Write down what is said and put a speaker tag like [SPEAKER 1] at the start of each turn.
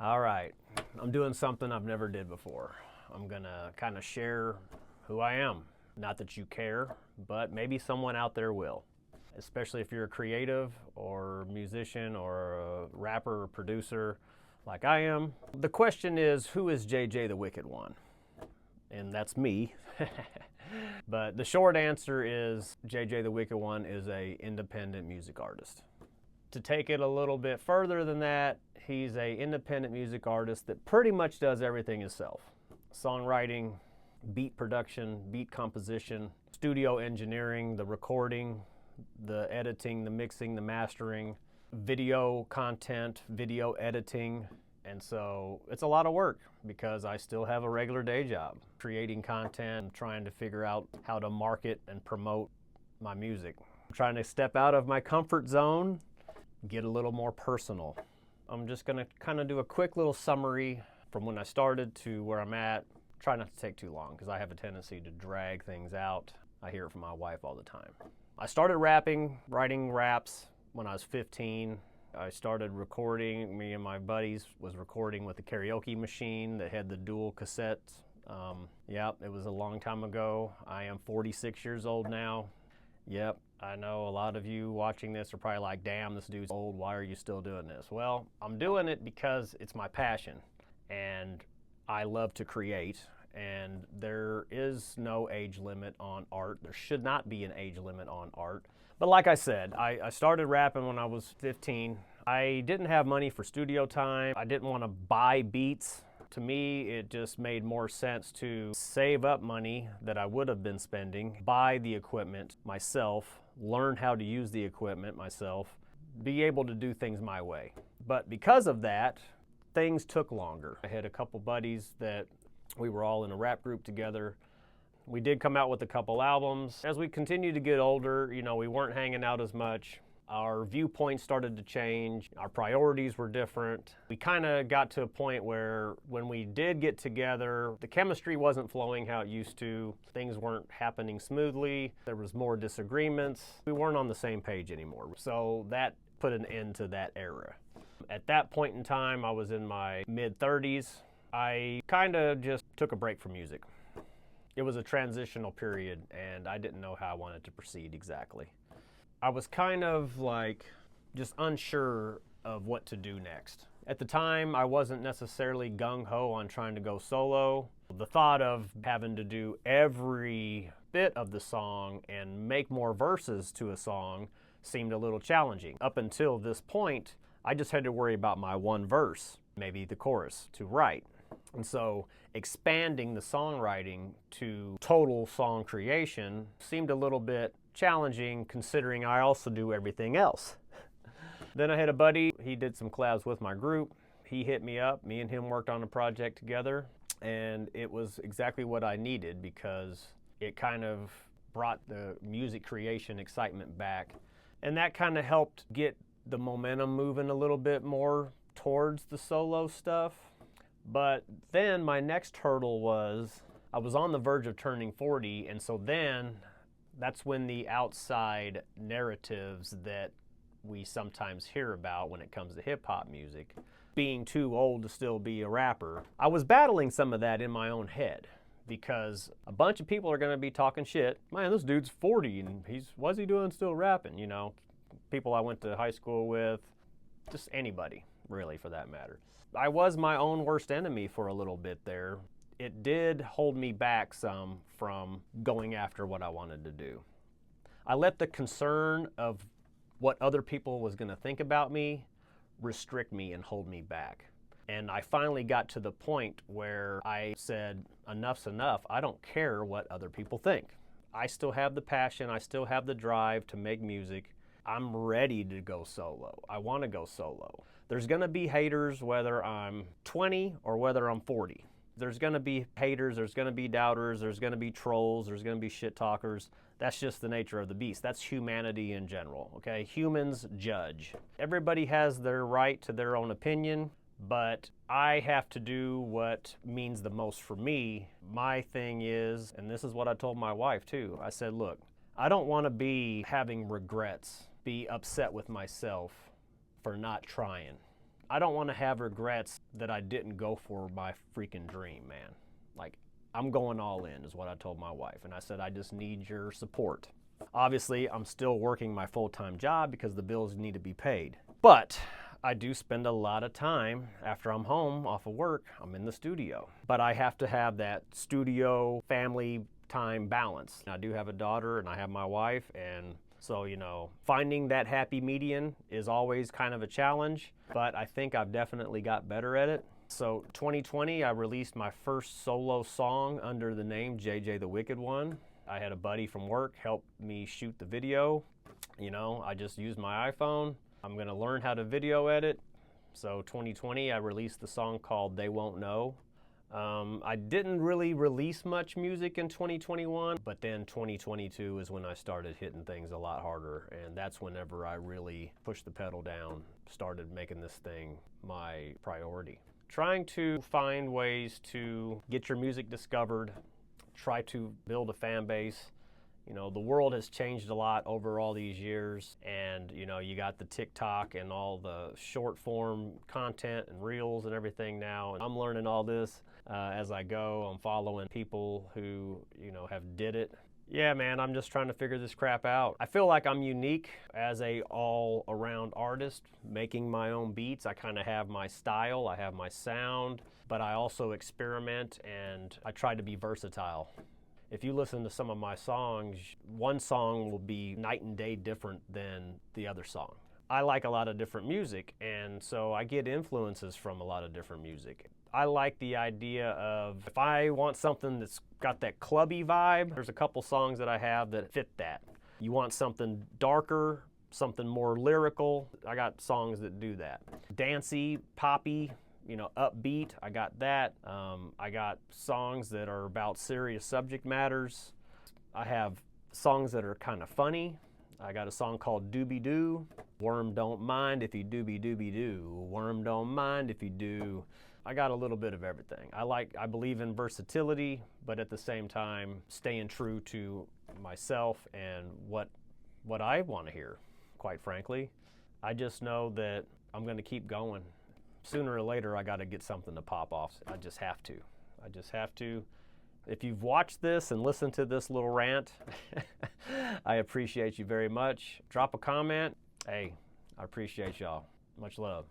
[SPEAKER 1] All right, I'm doing something I've never did before. I'm gonna kind of share who I am. Not that you care, but maybe someone out there will. Especially if you're a creative or musician or a rapper or producer like I am. The question is, who is J J the Wicked One? And that's me. But the short answer is J J the Wicked One is a independent music artist. To take it a little bit further than that, he's a independent music artist that pretty much does everything himself. Songwriting, beat production, beat composition, studio engineering, the recording, the editing, the mixing, the mastering, video content, video editing. And so it's a lot of work because I still have a regular day job, creating content, trying to figure out how to market and promote my music. I'm trying to step out of my comfort zone, get a little more personal. I'm just gonna kind of do a quick little summary from when I started to where I'm at. Try not to take too long because I have a tendency to drag things out. I hear it from my wife all the time. I started rapping, writing raps when I was 15. I started recording, me and my buddies was recording with a karaoke machine that had the dual cassettes. Yep, it was a long time ago. I am 46 years old now. Yep, I know a lot of you watching this are probably like, damn, this dude's old, why are you still doing this? Well, I'm doing it because it's my passion and I love to create, and there is no age limit on art. There should not be an age limit on art. But like I said, I started rapping when I was 15. I didn't have money for studio time. I didn't want to buy beats. To me, it just made more sense to save up money that I would have been spending, buy the equipment myself, learn how to use the equipment myself, be able to do things my way. But because of that, things took longer. I had a couple buddies that we were all in a rap group together. We did come out with a couple albums. As we continued to get older, we weren't hanging out as much. Our viewpoints started to change. Our priorities were different. We kind of got to a point where when we did get together, the chemistry wasn't flowing how it used to. Things weren't happening smoothly. There was more disagreements. We weren't on the same page anymore. So that put an end to that era. At that point in time, I was in my mid-30s. I kind of just took a break from music. It was a transitional period, and I didn't know how I wanted to proceed exactly. I was kind of like just unsure of what to do next. At the time, I wasn't necessarily gung-ho on trying to go solo. The thought of having to do every bit of the song and make more verses to a song seemed a little challenging. Up until this point, I just had to worry about my one verse, maybe the chorus, to write. And so expanding the songwriting to total song creation seemed a little bit challenging considering I also do everything else. Then I had a buddy, he did some collabs with my group. He hit me up, me and him worked on a project together, and it was exactly what I needed because it kind of brought the music creation excitement back. And that kind of helped get the momentum moving a little bit more towards the solo stuff. But then my next hurdle was I was on the verge of turning 40, and so then that's when the outside narratives that we sometimes hear about when it comes to hip-hop music, being too old to still be a rapper, I was battling some of that in my own head because a bunch of people are going to be talking shit. Man, this dude's 40 and what's he doing still rapping? People I went to high school with, just anybody really for that matter. I was my own worst enemy for a little bit there. It did hold me back some from going after what I wanted to do. I let the concern of what other people was going to think about me restrict me and hold me back. And I finally got to the point where I said, enough's enough. I don't care what other people think. I still have the passion. I still have the drive to make music. I'm ready to go solo. I want to go solo. There's going to be haters whether I'm 20 or whether I'm 40. There's going to be haters, there's going to be doubters, there's going to be trolls, there's going to be shit talkers. That's just the nature of the beast. That's humanity in general, okay? Humans judge. Everybody has their right to their own opinion, but I have to do what means the most for me. My thing is, and this is what I told my wife too, I said, look, I don't want to be having regrets, be upset with myself for not trying. I don't want to have regrets that I didn't go for my freaking dream, man. Like, I'm going all in is what I told my wife. And I said, I just need your support. Obviously, I'm still working my full-time job because the bills need to be paid. But I do spend a lot of time after I'm home off of work, I'm in the studio. But I have to have that studio family time balance. I do have a daughter and I have my wife, and so, you know, finding that happy median is always kind of a challenge, but I think I've definitely got better at it. So 2020, I released my first solo song under the name J J Tha Wikid One. I had a buddy from work help me shoot the video. You know, I just used my iPhone. I'm gonna learn how to video edit. So 2020, I released the song called They Won't Know. I didn't really release much music in 2021, but then 2022 is when I started hitting things a lot harder, and that's whenever I really pushed the pedal down, started making this thing my priority. Trying to find ways to get your music discovered, try to build a fan base. You know, the world has changed a lot over all these years, and you know, you got the TikTok and all the short form content and reels and everything now. And I'm learning all this as I go. I'm following people who, you know, have did it. Yeah, man, I'm just trying to figure this crap out. I feel like I'm unique as a all-around artist, making my own beats. I kind of have my style, I have my sound, but I also experiment and I try to be versatile. If you listen to some of my songs, one song will be night and day different than the other song. I like a lot of different music, and so I get influences from a lot of different music. I like the idea of, if I want something that's got that clubby vibe, there's a couple songs that I have that fit that. You want something darker, something more lyrical, I got songs that do that. Dancey, poppy, you know, upbeat, I got that. I got songs that are about serious subject matters. I have songs that are kind of funny. I got a song called Doobie Doo. Worm don't mind if you doobie doobie doo. Worm don't mind if you do. I got a little bit of everything. I believe in versatility, but at the same time, staying true to myself and what I want to hear, quite frankly. I just know that I'm gonna keep going. Sooner or later, I gotta get something to pop off. I just have to. I just have to. If you've watched this and listened to this little rant, I appreciate you very much. Drop a comment. Hey, I appreciate y'all. Much love.